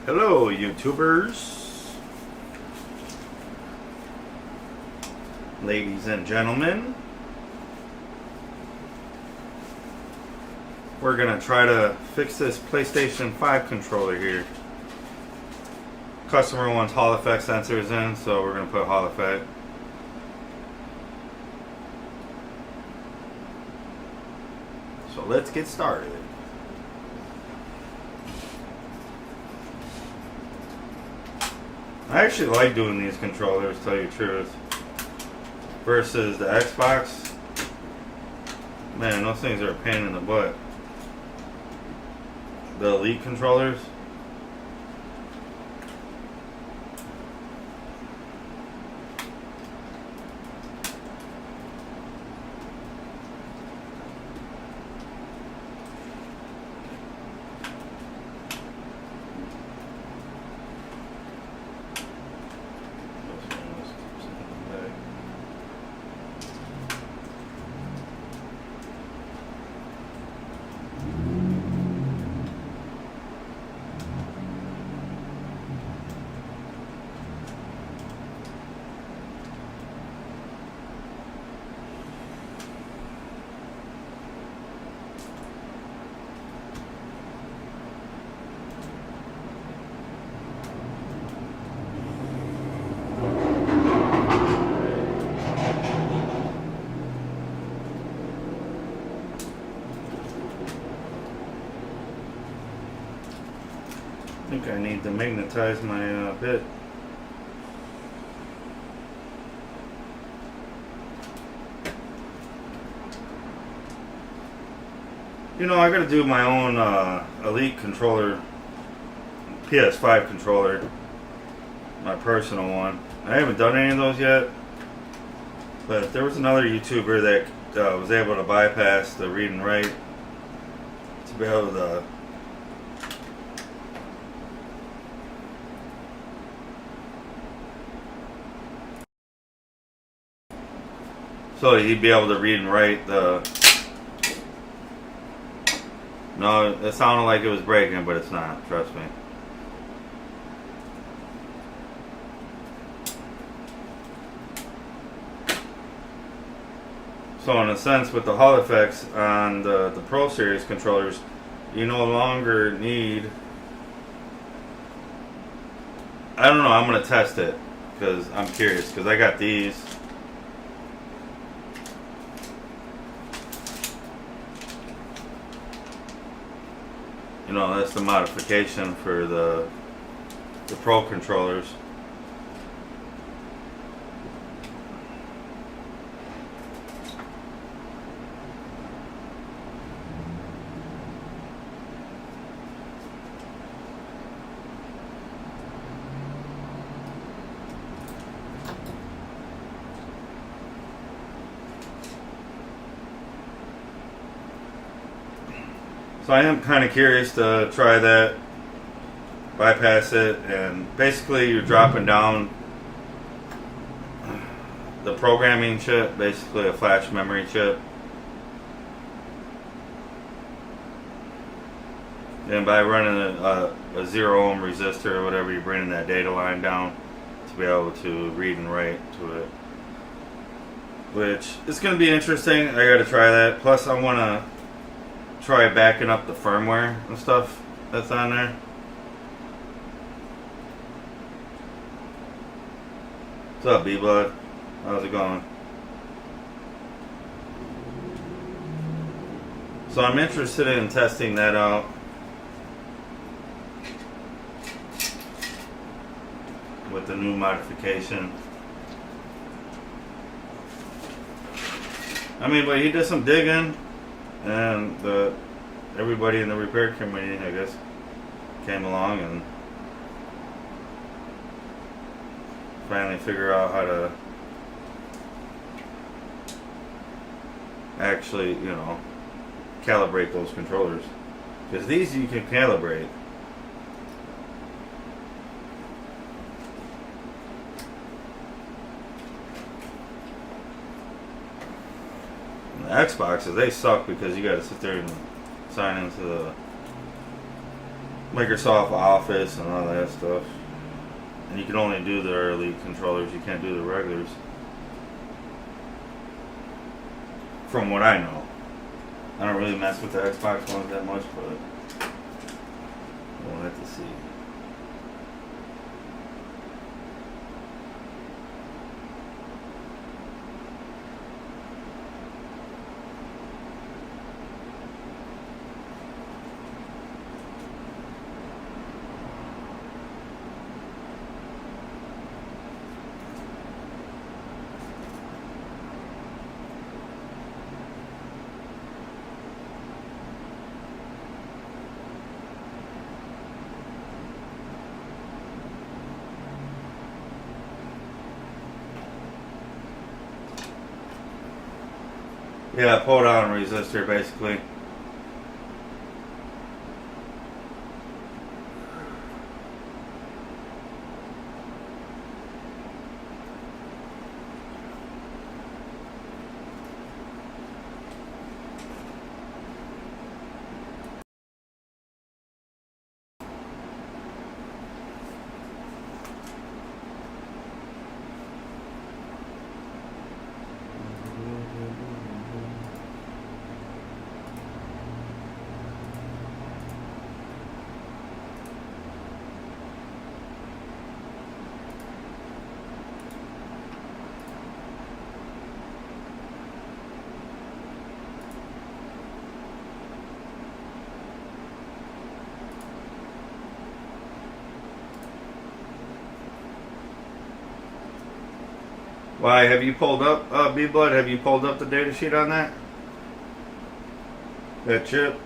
Hello, YouTubers, ladies and gentlemen. We're gonna try to fix this PlayStation 5 controller here. Customer wants Hall effect sensors in, so we're gonna put Hall effect. So let's get started. I actually like doing these controllers, to tell you the truth. Versus the Xbox. Man, those things are a pain in the butt. The Elite controllers. I think I need to magnetize my bit. You know, I gotta do my own Elite controller, PS5 controller, my personal one. I haven't done any of those yet, but there was another YouTuber that was able to bypass the read and write to be able to so he'd be able to read and write the... No, it sounded like it was breaking, but it's not, trust me. So in a sense, with the Hall effects on the Pro Series controllers, you no longer need... I don't know, I'm going to test it, because I'm curious, because I got these. You know, that's the modification for the Pro controllers. So I am kind of curious to try that, bypass it, and basically you're dropping down the programming chip, basically a flash memory chip. And by running a 0 ohm resistor or whatever, you're bringing that data line down to be able to read and write to it. Which is going to be interesting. I got to try that. Plus I want to try backing up the firmware and stuff that's on there. What's up, B-Blood? How's it going? So I'm interested in testing that out. With the new modification. I mean, but he did some digging. And everybody in the repair community, I guess, came along and finally figure out how to actually, you know, calibrate those controllers. Because these you can calibrate. And the Xboxes, they suck because you gotta sit there and sign into Microsoft Office and all that stuff. And you can only do the early controllers, you can't do the regulars. From what I know. I don't really mess with the Xbox ones that much, but we'll have to see. Yeah, pull down resistor basically. Why, have you pulled up, B-Blood, have you pulled up the data sheet on that? That chip?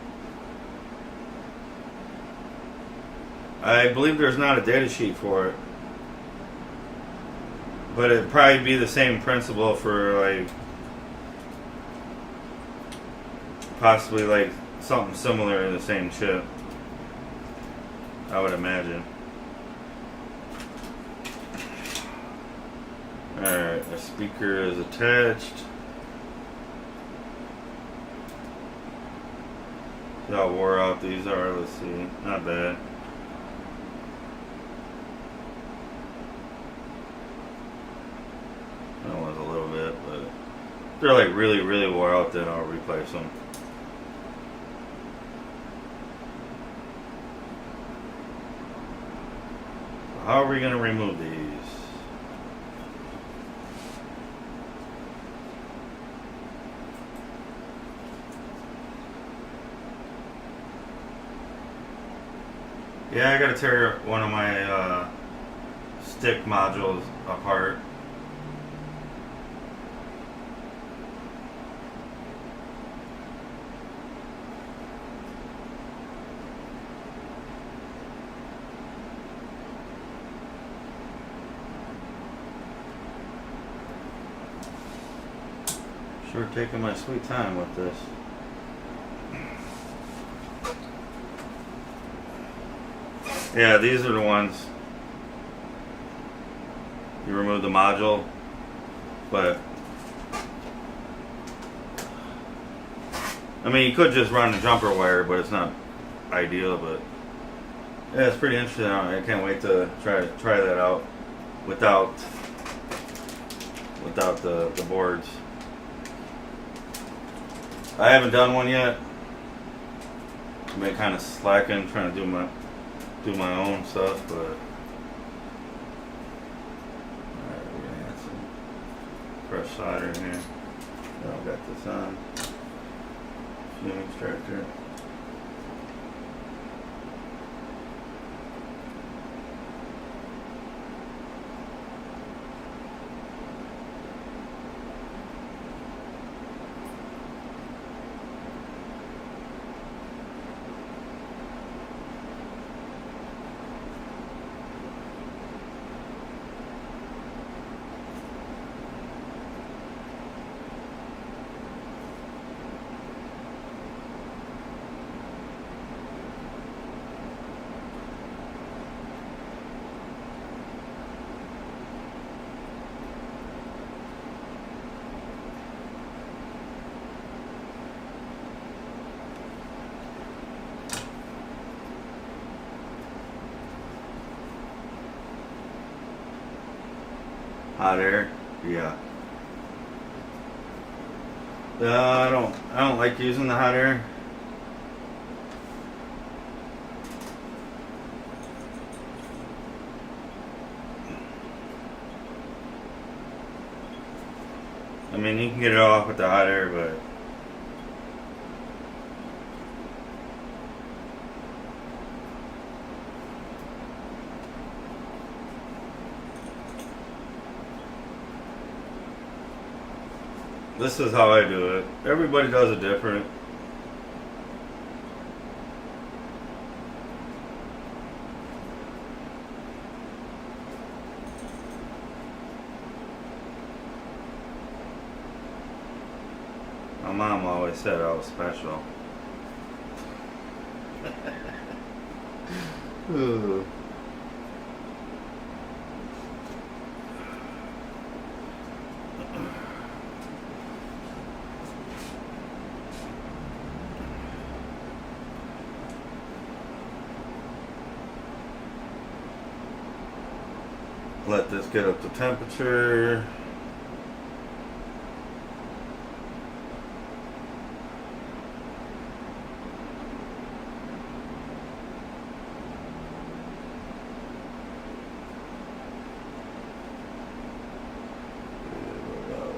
I believe there's not a data sheet for it. But it'd probably be the same principle for, like, possibly, like, something similar in the same chip. I would imagine. Alright, the speaker is attached. See how wore out these are, let's see. Not bad. That was a little bit, but if they're like really, really wore out, then I'll replace them. How are we going to remove these? Yeah, I gotta tear one of my stick modules apart. Sure taking my sweet time with this. Yeah, these are the ones. You remove the module, but I mean, you could just run the jumper wire, but it's not ideal. But yeah, it's pretty interesting. I can't wait to try that out without the boards. I haven't done one yet. I've been kind of slacking, trying to do my own stuff, but alright, we're gonna add some fresh solder in here. I've got this on. Fume extractor. Hot air, yeah. I don't like using the hot air. I mean, you can get it off with the hot air, but this is how I do it. Everybody does it different. My mom always said I was special. Ooh. Let this get up to temperature. About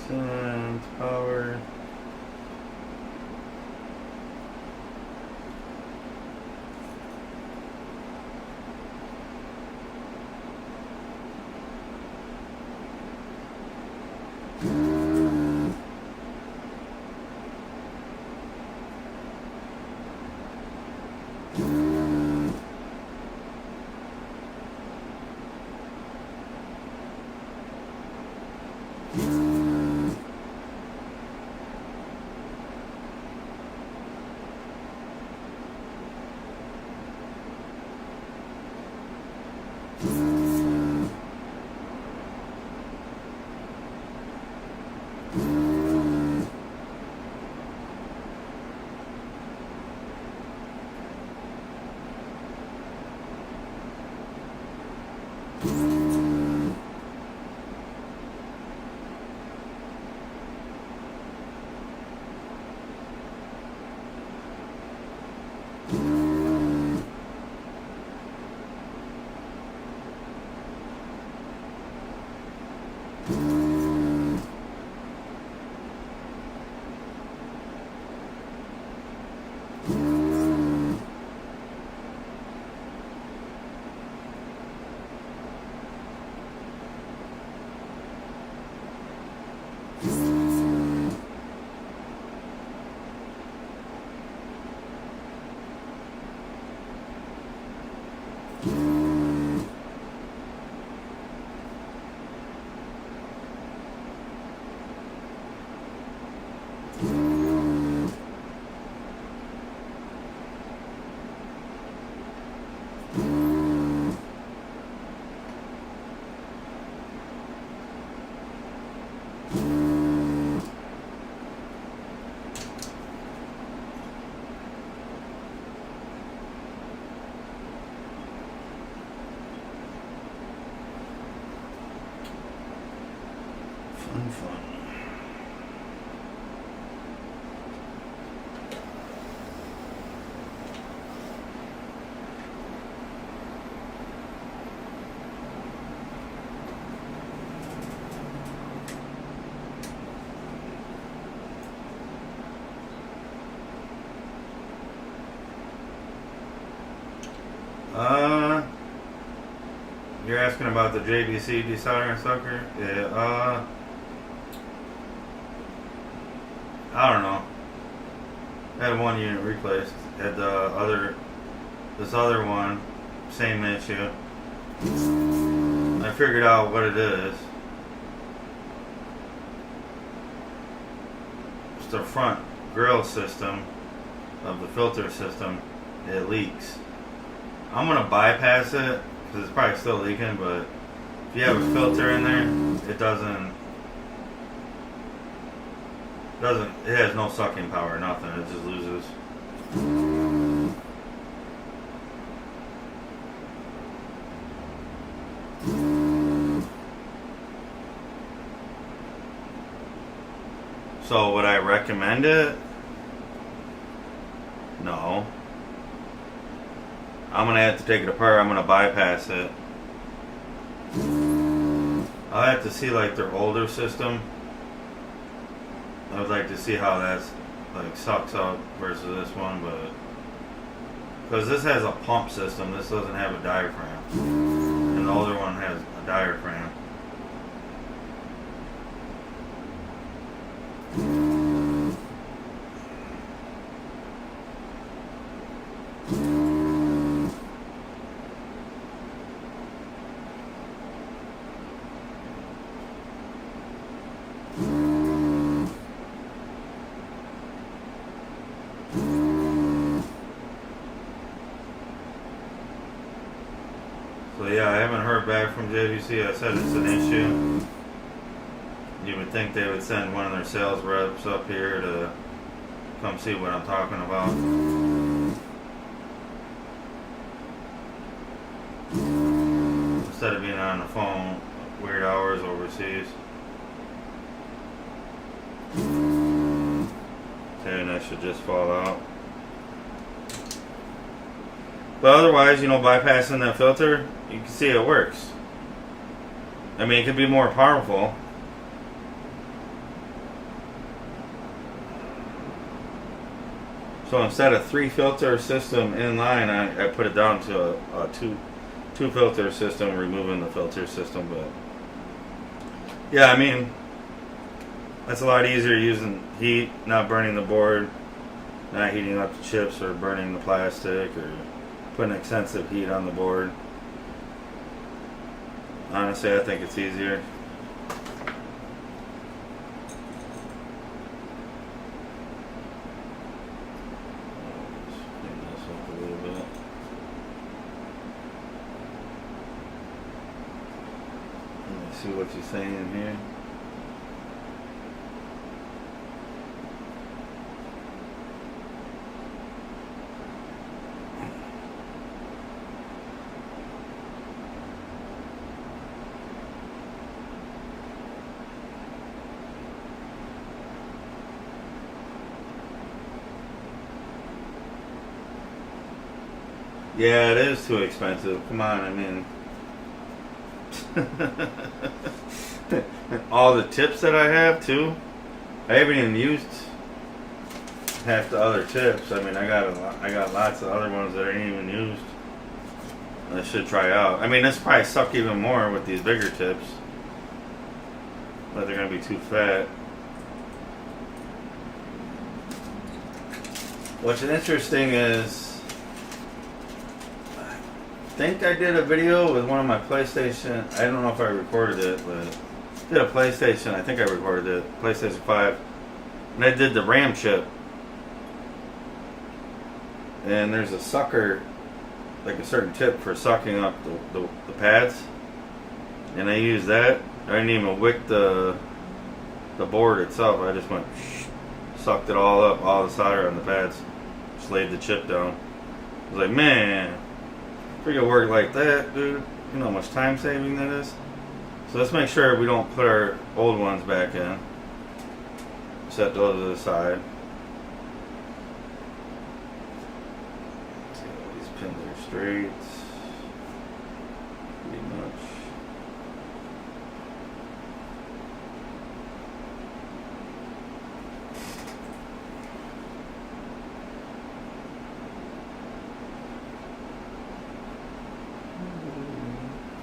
18% power. Fun. You're asking about the JBC desoldering sucker? Yeah, I don't know. I had one unit replaced. Had this other one, same issue. I figured out what it is. It's the front grill system of the filter system. It leaks. I'm gonna bypass it because it's probably still leaking, but if you have a filter in there, it doesn't. It has no sucking power, nothing. It just loses. So would I recommend it? No. I'm gonna have to take it apart. I'm gonna bypass it. I'll have to see like their older system. I would like to see how that's like sucks up versus this one, but because this has a pump system, this doesn't have a diaphragm, and the older one has a diaphragm. So yeah, I haven't heard back from JVC. I said it's an issue. You would think they would send one of their sales reps up here to come see what I'm talking about. Instead of being on the phone, weird hours overseas. Okay, and that should just fall out. But otherwise, you know, bypassing that filter, you can see it works. I mean, it could be more powerful. So instead of 3 filter system in line, I put it down to a two filter system, removing the filter system. But yeah, I mean, that's a lot easier using heat, not burning the board, not heating up the chips or burning the plastic or putting extensive heat on the board. Honestly, I think it's easier. Clean this up a little bit. Let me see what you're saying here. Yeah, it is too expensive. Come on, I mean, all the tips that I have too. I haven't even used half the other tips. I mean, I got lots of other ones that I ain't even used. I should try out. I mean, this probably suck even more with these bigger tips, but they're gonna be too fat. What's interesting is, I think I did a video with one of my PlayStation. I don't know if I recorded it, but I did a PlayStation. I think I recorded it. PlayStation 5. And I did the RAM chip. And there's a sucker, like a certain tip for sucking up the pads. And I used that. I didn't even wick the board itself. I just went, sucked it all up, all the solder on the pads. Just laid the chip down. I was like, man. If we could work like that, dude, you know how much time saving that is? So let's make sure we don't put our old ones back in. Set those to the side. See how these pins are straight. Pretty much.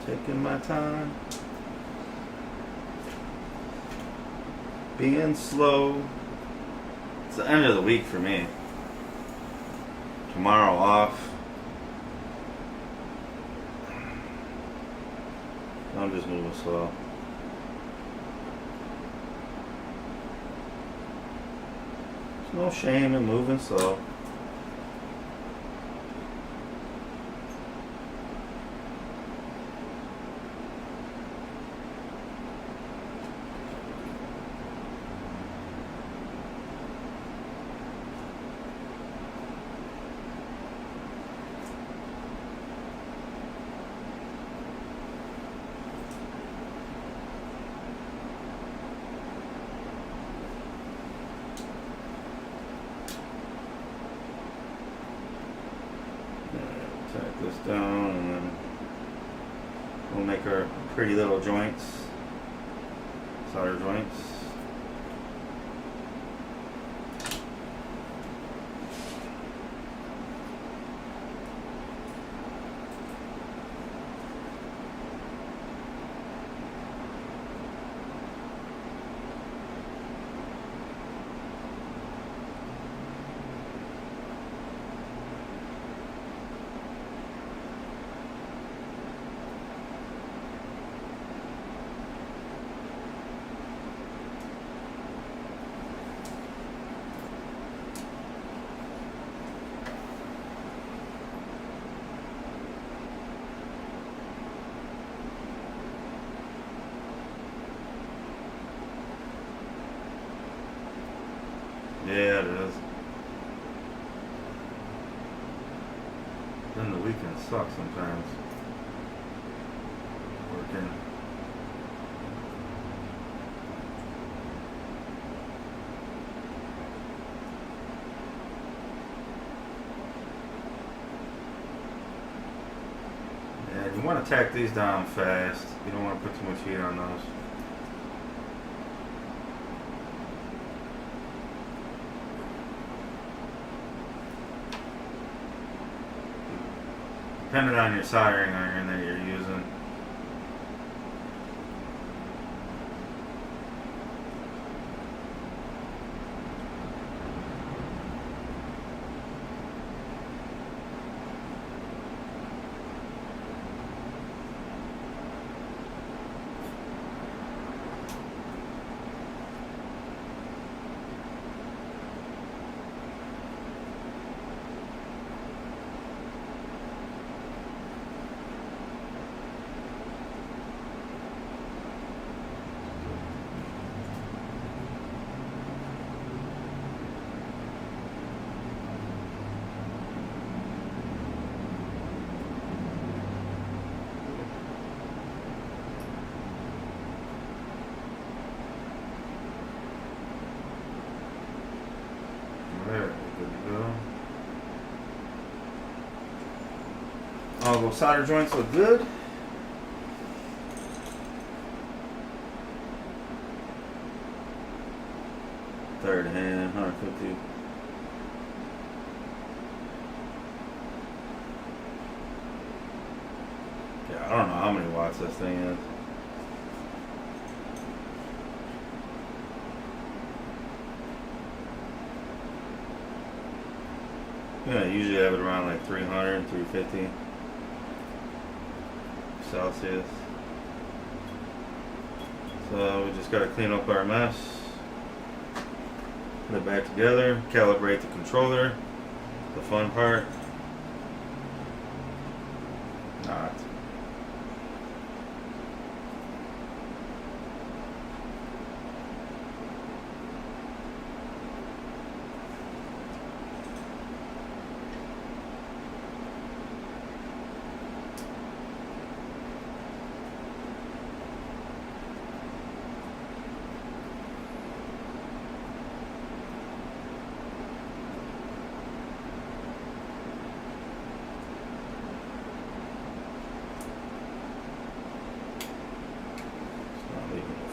Taking my time, being slow. It's the end of the week for me. Tomorrow off. I'm just moving slow. There's no shame in moving slow. Tack this down, and then we'll make our pretty little joints, solder joints. Yeah, it is. Then the weekends suck sometimes. Working. Yeah, you want to tack these down fast. You don't want to put too much heat on those. Depending on your soldering iron that you're using. All those solder joints look good. Third hand, 150. Yeah, I don't know how many watts this thing is. Yeah, I usually have it around like 300, 350 Celsius. So we just got to clean up our mess, put it back together, calibrate the controller, the fun part. Not.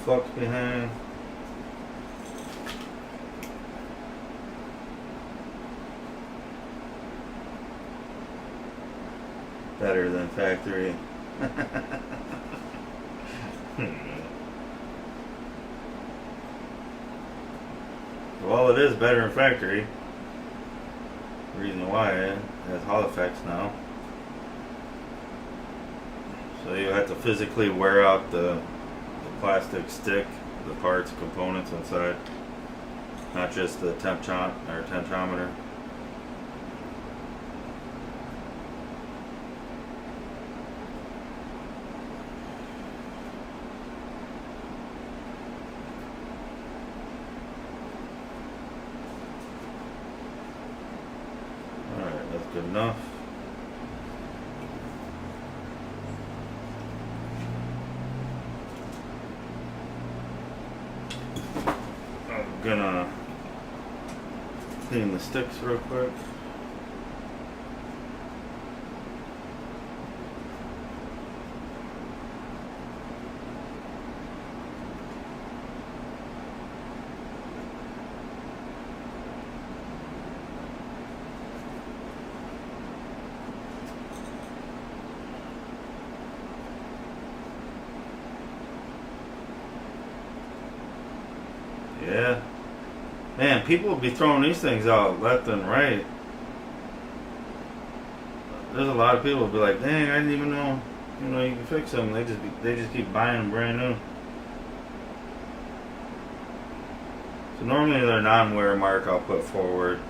Flux behind. Better than factory. Well, it is better than factory. Reason why it has Hall effects now. So you have to physically wear out the plastic stick, the parts, components inside, not just the tensiometer. Alright, that's good enough. Gonna clean the sticks real quick. Yeah. Man, people will be throwing these things out left and right. There's a lot of people who'll be like, dang, I didn't even know, you can fix them. They just keep buying them brand new. So normally they're non-wear mark I'll put forward.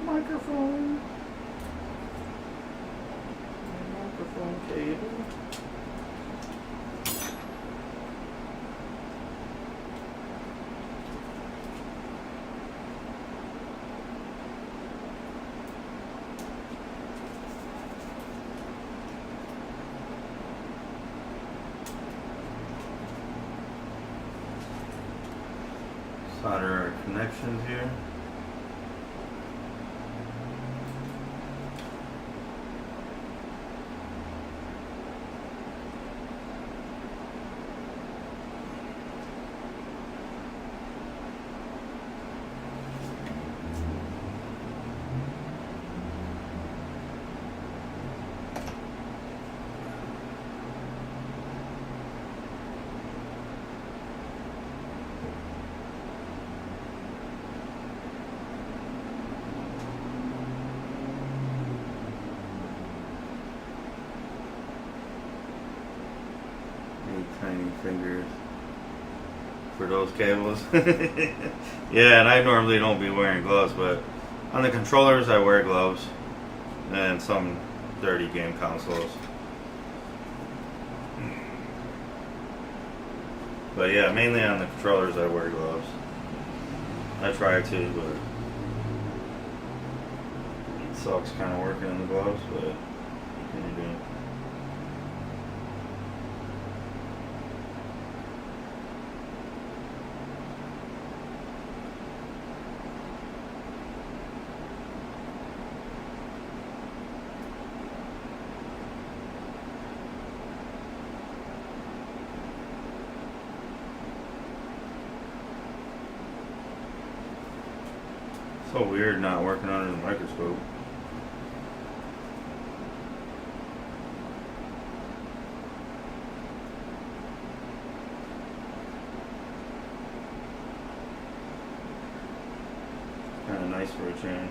Microphone cable. Solder our connections here. Tiny fingers for those cables. Yeah, and I normally don't be wearing gloves, but on the controllers I wear gloves and some dirty game consoles. But yeah, mainly on the controllers I wear gloves. I try to, but it sucks kind of working in the gloves, but what can you do? So weird not working under the microscope. Kind of nice for a change.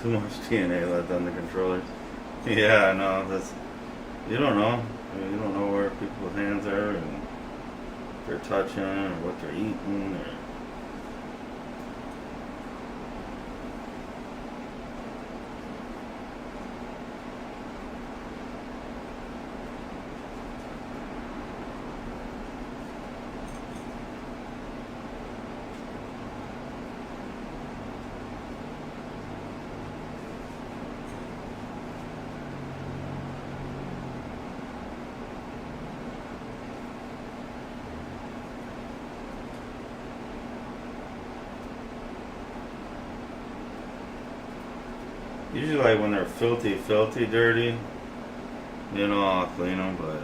Too much DNA left on the controllers. Yeah, I know. You don't know. I mean, you don't know where people's hands are and if they're touching or what they're eating or. Usually, like when they're filthy, dirty, I'll clean them. But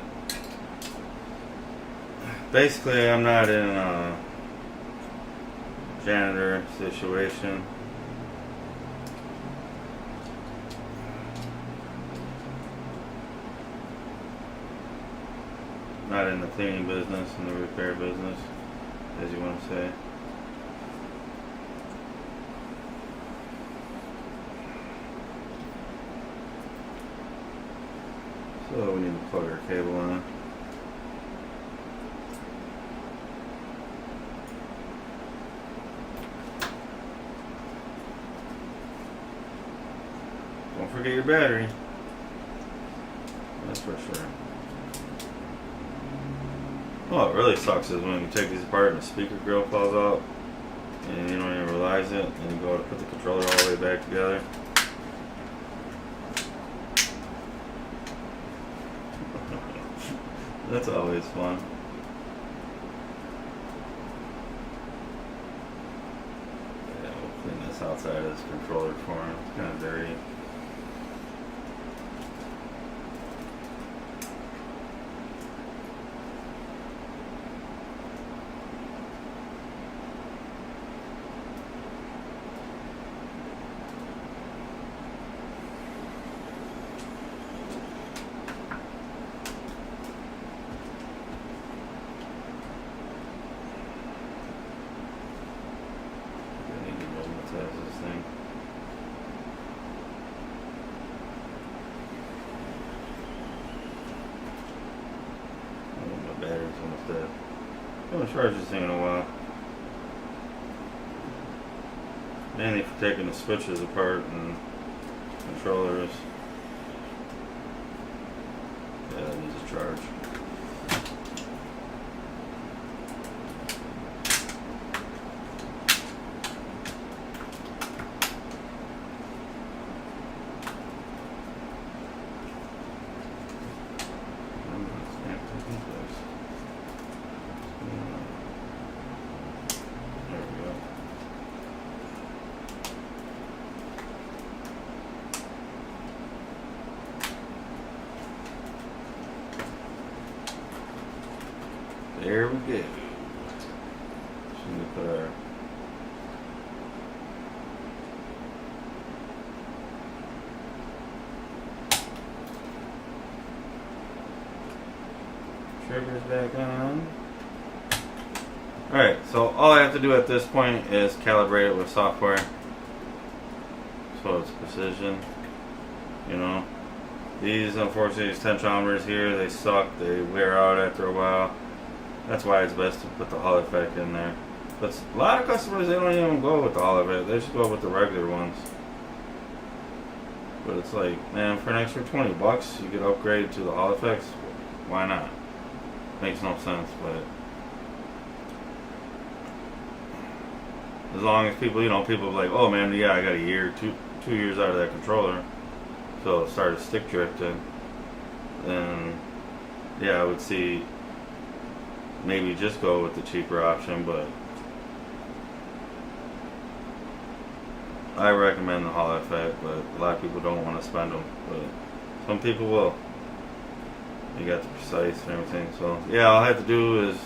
basically, I'm not in a janitor situation. Not in the cleaning business and the repair business. as you want to say. So we need to plug our cable in. Don't forget your battery. That's for sure. What really sucks is when you take these apart and the speaker grill falls out and you don't even realize it, and you go to put the controller all the way back together. That's always fun. Yeah, we'll clean this outside of this controller for him. It's kind of dirty. This thing. Oh, my battery's almost dead. I'm gonna charge this thing in a while. Mainly for taking the switches apart and controllers. Yeah, it needs a charge. There we go. So we put our triggers back on. Alright, so all I have to do at this point is calibrate it with software. So it's precision. You know. These, unfortunately, these tensiometers here, they suck. They wear out after a while. That's why it's best to put the Hall effect in there. But a lot of customers, they don't even go with the Hall effect. They just go with the regular ones. But it's like, man, for an extra 20 bucks, you get upgraded to the Hall effects. Why not? Makes no sense, but as long as people, you know, people are like, oh man, yeah, I got a year, two years out of that controller, so it started stick drifting. Then, yeah, I would see. Maybe just go with the cheaper option, but I recommend the Hall effect, but a lot of people don't want to spend them, but some people will. You got the precise and everything, so yeah, all I have to do is,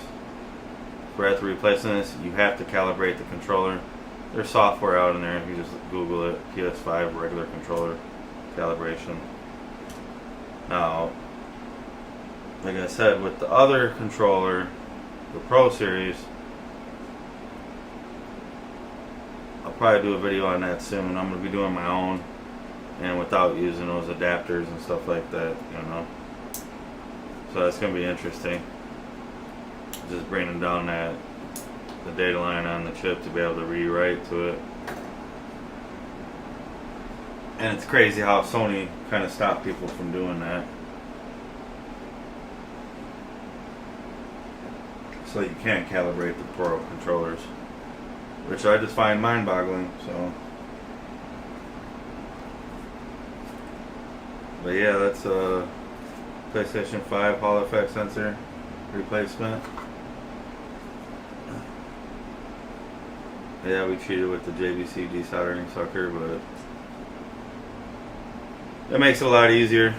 for after replacing this, you have to calibrate the controller. There's software out in there, you just Google it, PS5 regular controller calibration. Now, like I said, with the other controller, the Pro Series, I'll probably do a video on that soon. I'm going to be doing my own, and without using those adapters and stuff like that, you know. So that's going to be interesting. Just bringing down the data line on the chip to be able to rewrite to it. And it's crazy how Sony kind of stopped people from doing that. So you can't calibrate the Pro controllers, which I just find mind-boggling. So, but yeah, that's a PlayStation 5 Hall effect sensor replacement. Yeah, we cheated with the JVC desoldering sucker, but it makes it a lot easier,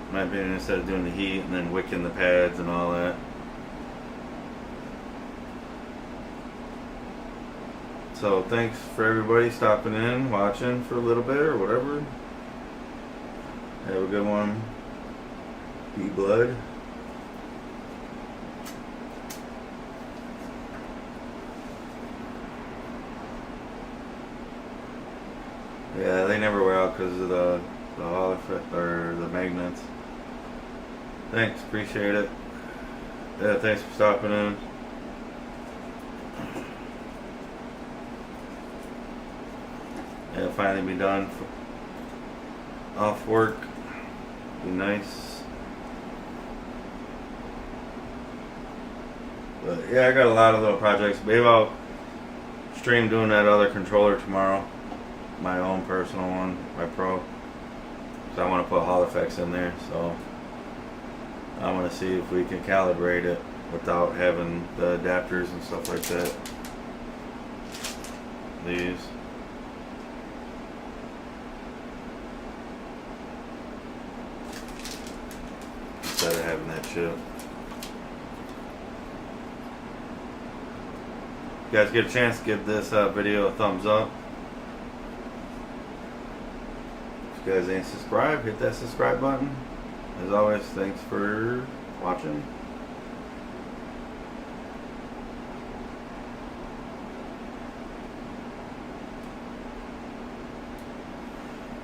in my opinion, instead of doing the heat and then wicking the pads and all that. So thanks for everybody stopping in, watching for a little bit or whatever. Have a good one. Be blood. Yeah, they never wear out because of the or the magnets. Thanks, appreciate it. Yeah, thanks for stopping in. Yeah, finally be done. Off work. Be nice. But yeah, I got a lot of little projects. Maybe I'll stream doing that other controller tomorrow. My own personal one, my Pro. So I want to put Hall effects in there. So I want to see if we can calibrate it without having the adapters and stuff like that. These. Instead of having that shit. If you guys get a chance, give this video a thumbs up. If you guys ain't subscribed, hit that subscribe button. As always, thanks for watching.